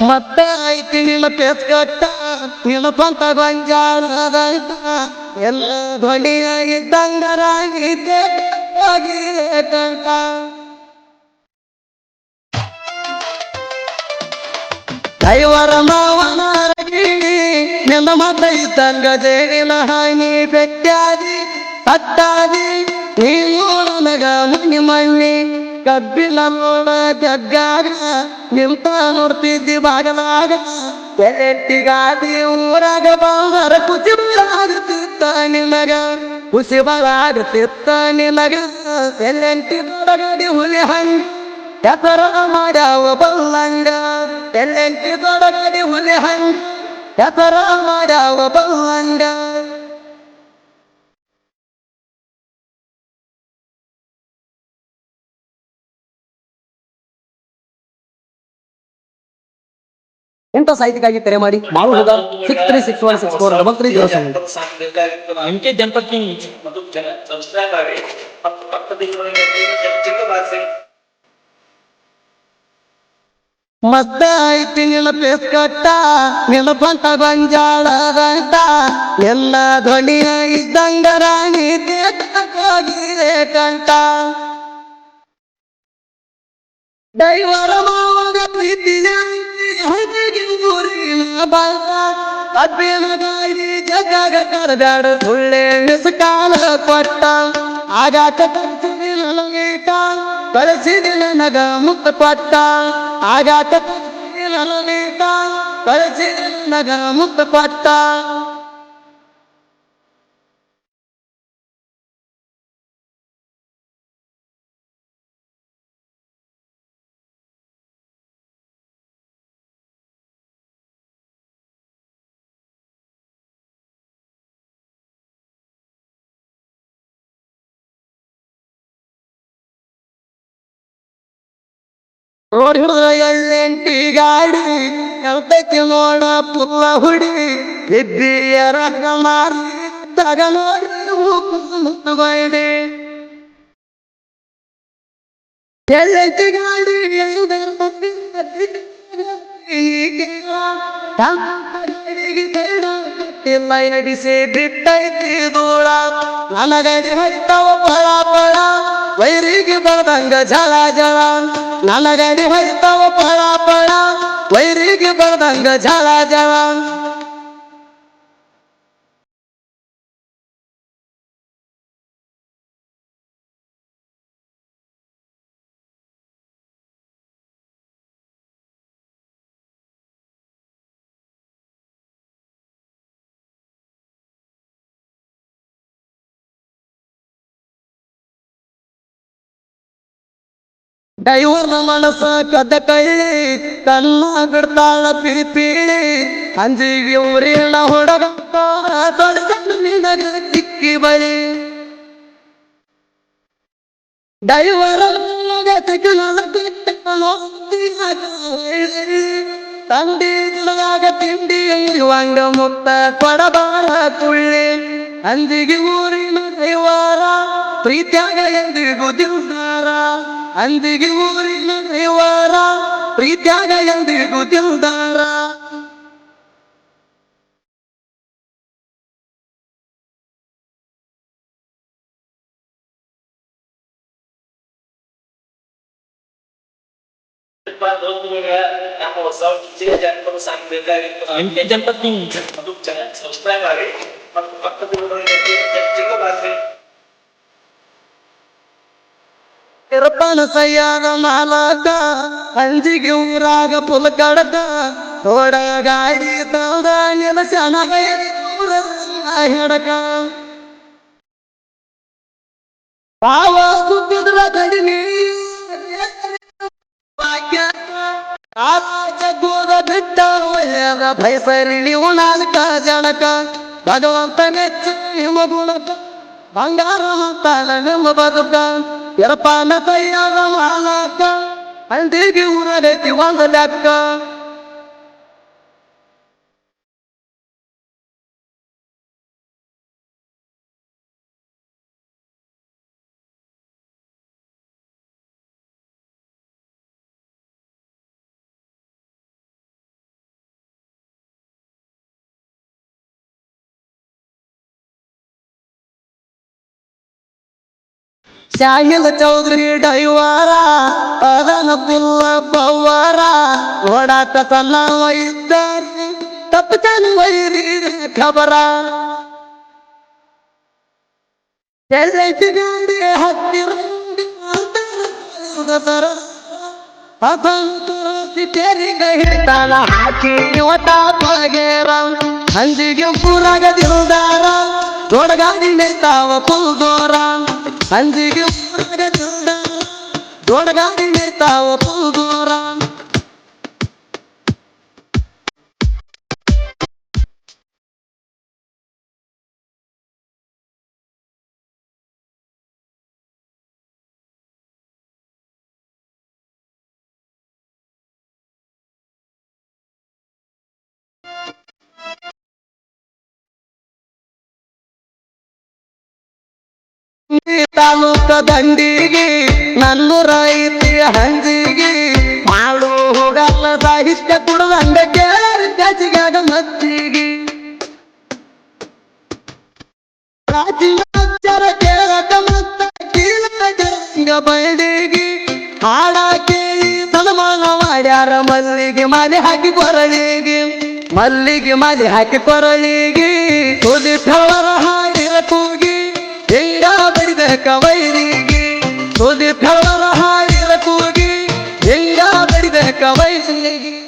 ಮತ್ತೆ ಐತಿ ನಿನ್ನ ಪೇಸ್ಕಟ್ಟ ನಿನ್ನ ಸ್ವಂತ ಗೊಂಜಾಳದಂತ ಎಲ್ಲ ಧ್ವನಿಯಾಗಿದ್ದಂಗರಾಗಿದ್ದೆ ಕಂಟ ಐವರ ಮಾವನಾರಗಿ ನಿನ್ನ ಮತ ಇದ್ದಂಗ ದೇವಿನ ಹಾನಿ ಬೆಟ್ಟಾದಿ ಹತ್ತಾದಿ ನೀವು ನನಗ ಮನಿ ಮಣ್ಣಿ ಕಬ್ಬಿನ ನೋಡ ಜಗ್ಗಾಗ ನಿಂತ ನೋಡ್ತಿದ್ದಿ ಬಾಗಲಾಗ ಎಲೆಟ್ಟಿಗಾದಿ ಊರಾಗ ಬಂದರ ಕುಸಿಬಲಾಗುತ್ತಿತ್ತ ನಿನಗ ಕುಸಿಬಲಾಗುತ್ತಿತ್ತ ನಿನಗ ಎಲ್ಲೆಂಟಿ ತೊಡಗಡಿ ಹುಲಿ ಹಂಗ ಹೆಸರ ಮಾಡ್ಯಾವ ಬಲ್ಲಂಗ ಎಲ್ಲೆಂಟಿ ತೊಡಗಡಿ ಹುಲಿ ಹಂಗ ಹೆಸರ ಮಾಡ್ಯಾವ ಬಲ್ಲಂಗ ಇಂಥ ಸಾಹಿತ್ಯಕ್ಕಾಗಿ ತೆರೆ ಮಾಡಿ ಮಾಡುವುದ 636164 MK ಜನಪದ ಕಿಂಗ್ ಸಬ್ಸ್ಕ್ರೈಬ್ ಆಗಿ ಪಕ್ಕದ ಮತ್ತೆ ಐತಿ ನಿನ್ನ ಪೇಸ್ಕಟ್ಟ ನಿನ್ನ ಸ್ವಂತ ಗೊಂಜಾಳದಂತ ಎಲ್ಲ ಧ್ವನಿಯ ಇದ್ದಂಗ ರಾಣಿ ದೇಕಾಗಿದೆ ಕಂಟ ದೈವರ ಮಾವನ ಪ್ರೀತಿಯ ಊರಿನ ಬಾಳ ಕಬ್ಬಿನ ಗಾಡಿ ಜಗಾಗ ಕರದಾಡ ಸುಳ್ಳೆ ಕಾಲ ಕೊಟ್ಟ ಆಗಾಟ ಕಲಿಸಿದ ನನಗೀಟ ಕಲಿಸಿದ ನನಗ ಮುತ್ತ ಕೊಟ್ಟ ಆಗಾಟ ಕಲಿಸಿದ ನನಗೀಟ ಕಲಿಸಿದ ನನಗ ಮುತ್ತ ಕೊಟ್ಟ ರೋಡ್ ಹಿಡಿದ ಎಲ್ಲೆಂಟಿ ಗಾಡಿ ಎಲ್ತೈತಿ ನೋಡ ಪುಲ್ಲ ಹುಡಿ ಇದ್ದೀಯ ರಗ ಮಾರಿ ತಗ ನೋಡಿ ಮುತ್ತುಗೋಯ್ಡಿ ಎಲ್ಲೈತಿ ಗಾಡಿ ಇಲ್ಲ ಎಡಿಸಿ ಬಿಟ್ಟೈತಿ ಧೂಳ ನನಗಡಿ ಹರಿತಾವ ಫಳ ಫಳ ವೈರಿಗೆ ಬರ್ದಂಗ ಜಳ ಜಳ ನನಗಡಿ ಹರಿತಾವ ಫಳ ಫಳ ವೈರಿಗೆ ಬರ್ದಂಗ ಜಳ ಜಳ ದೈವನ ಮನಸ್ಸ ಕದ ಕಳ್ಳಿ ಕಣ್ಣ ಬಿಡ್ತಾಳ ಪಿಳಿ ಪೀಳಿ ಅಂಜಿಗೆ ಊರಿನ ಹುಡುಗ ನಿನಗ ಸಿಕ್ಕಿ ಬಳಿ ದೈವರ ತಂಡಿಯಾಗ ತಿಂಡಿ ಇರುವಂಗ ಮುತ್ತ ಕೊಡಬಾರ ಕುಳ್ಳಿ ಅಂದಿಗೆ ಊರಿನ ದೈವಾರ ಪ್ರೀತ್ಯಾಗ ಎಂದಿಗೂ ದಿಲ್ದಾರ ಅಂದಿಗೆ ಊರಿನ ದೈವಾರ ಪ್ರೀತ್ಯಾಗ ಎಂದಿಗೂ ದಿಲ್ದಾರ MK ಜನಪದ ಕಿಂಗ್ ಸಬ್ಸ್ಕ್ರೈಬ್ ಆಗಿ ಪಕ್ಕದ ಇರಪ್ಪನ ಸಯ್ಯಾದ ಮಾಲಕ ಅಂಜಿಗೆ ಊರಾಗ ಪುಲ್ ಕಡಕ ತೋಡ ಗಾಡಿ ತಂದ ನೆಲಸನ ಹೆಡಕ ಪಾವ ಸುತ್ತಿದ್ರ ಕಡಿಮೆ ಜಗ್ಗೋದ ಬಿಟ್ಟ ಒಳ್ಳೆಯದ ಭೈಸರಿ ನೀವು ನಾಲ್ಕ ಜನಕ ಭಗವಂತ ಮೆಚ್ಚ ನಿಮ್ಮ ಗುಣಕ ಬಂಗಾರ ಮಾತಾಡ ನಿಮ್ಮ ಬದುಕ ಎರಪಾನ ಕೈಯಾಗ ಮಾಲಕ ಅಂದಿಗೆ ಊರಗೈತಿ ಒಂದು ಲೆಕ್ಕ ಶಾಹಿಲ್ ಚೌಧರಿ ಡೈವಾರ ಅದನ ಪುಲ್ಲ ಬವ್ವಾರ ಓಡಾಟ ಸಲ್ಲವ ಇದ್ದಾರೆ ತಪ್ಪು ವೈರಿ ಖಬರ ಗಾಡಿ ಹತ್ತಿರ ಹಿಡಿತಾನ ಹಾಕಿ ಬಗೇರ ಹಂದಿಗೆ ಪೂರಾಗ ದಿಲ್ದಾರ ದೊಡ್ಡಗಾಡಿ ನಿಂತಾವ ಪುಲ್ದೋರ ಹಂದಿಗೆ ಪೂರಾಗ ದಿಲ್ದಾರ ದೊಡ್ಡಗಾಡಿ ನಿಂತಾವ ಪುಲ್ದೋರ ತಾಲೂಕ ದಂಡಿಗೆ ನನ್ನೂರ ಐತಿ ಹಂದಿಗೆ ಮಾಡು ಹೋಗಲ್ಲ ಸಾಹಿತ್ಯ ಕುಡದಂಗ ಕೇಳಿ ಜಾಚಿಗಾಗ ಮತ್ತಿಗೆ ರಾಜ್ಯರ ಕೇಳಕ ಮತ್ತ ಕೀಳಂಗ ಬಯಲಿಗೆ ಹಾಡ ಕೇಳಿ ಸನ್ಮಾನ ಮಾಡ್ಯಾರ ಮಲ್ಲಿಗೆ ಮಾಲಿ ಹಾಕಿ ಕೊರಳಿಗೆ ಮಲ್ಲಿಗೆ ಮಾಲಿ ಹಾಕಿ ಕೊರಳಿಗೆ ತುದಿ ಫಲವರ ಹಾಡಿರ ಕೂಗಿ ಹೆಂಗ ಬಡಿದ ಕವೈರಿಗೆ ತುದಿ ಫಲವರ ಹಾಡಿರ ಕೂಗಿ ಹೆಂಗ ಬಡಿದ ಕವೈರಿಗೆ